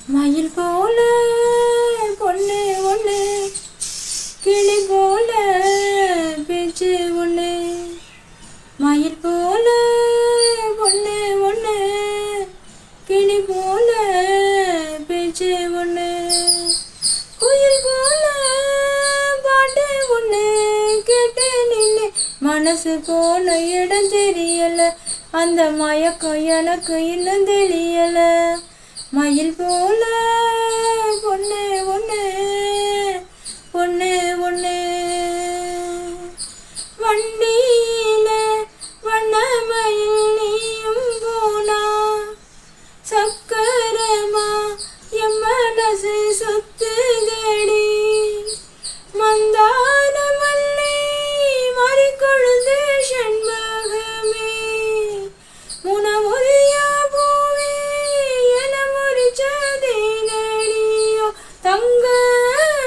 மயில் போல பொண்ணு ஒண்ணு, கிளி போல பேச்சு ஒண்ணு. மயில் போல பொண்ணு ஒண்ணு, கிளி போல பேச்சு ஒண்ணு. குயில் போல பாட்டு ஒண்ணு கேட்டு நின்று மனசு போன இடம் தெரியல. அந்த மயக்கம் எனக்கு இன்னும் தெரியல. மயில் போல பொண்ணு ஒண்ணு, பொண்ணு ஒண்ணு. வண்டியில வண்ணமயில் நீயும் போனா, சக்கரமா என் மனசு சுத்துதடி. மந்தார மல்லி மறிக்கொழுந்து செண்பகமே, முனமுறியா பூவே என முறிச்சதேனடியோ. தங்க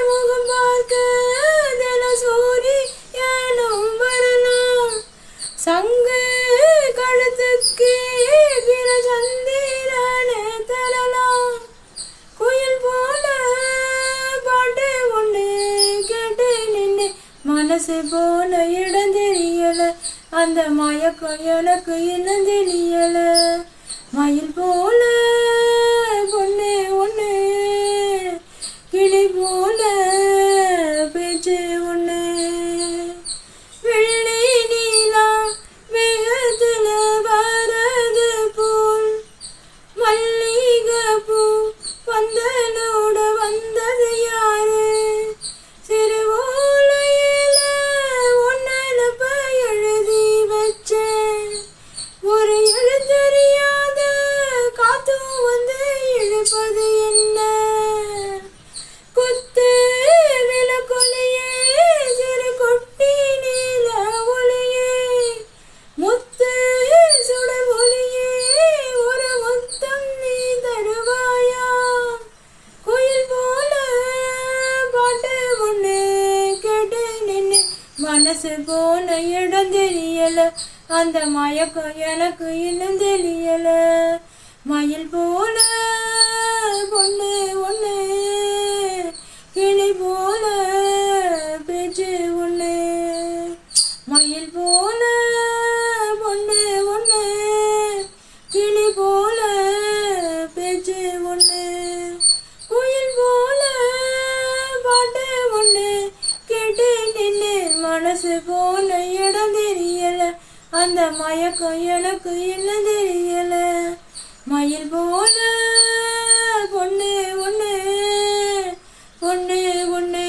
முகம் பார்க்க தின சூரியனும் வரலாம், சங்கு கழுத்துக்கு பிற சந்திரனே தரலாம். குயில் போல பாட்டு ஒண்ணு கேட்டு நின்று மனசு போன இடம் தெரியல. அந்த மயக்கம் எனக்கு இன்னும் தெரியல. மயில் போல பொண்ணு ஒண்ணு, கிளி போல பேச்சு ஒண்ணு. வெள்ளை நீலா மேகத்துல வரது போல், மல்லிகைப்பூ பந்தலோட வந்தது யாரு? சிறு ஓலையில ஒன்னெனப்ப எழுதி வச்சேன், ஒரு எழுத்தறியாத காத்தும் வந்து இழுப்பது என்ன? குத்து விளக்கொலியே சிறு கொட்டி நீல ஒளியே, முத்து சுடர் ஒளியே ஒரு முத்தம் நீ தருவாயா? குயில் போல பாட்டு ஒண்ணு கேட்டு நின்று மனசு போன இடம் தெரியல. அந்த மயக்கம் எனக்கு இன்னும் தெரியல. மயில் போல பொண்ணு ஒண்ணு, கிளி போல பேச்சு ஒண்ணு. மயில் போல பொண்ணு ஒண்ணு, கிளி போல பேச்சு ஒண்ணு. குயில் போல பாட்டு ஒண்ணு கேட்டு நின்று மனசு போன இடம் தெரியல. அந்த மயக்கம் எனக்கு இன்னும் தெரியல. மயில் போல பொண்ணு ஒண்ணு, பொண்ணு ஒண்ணு.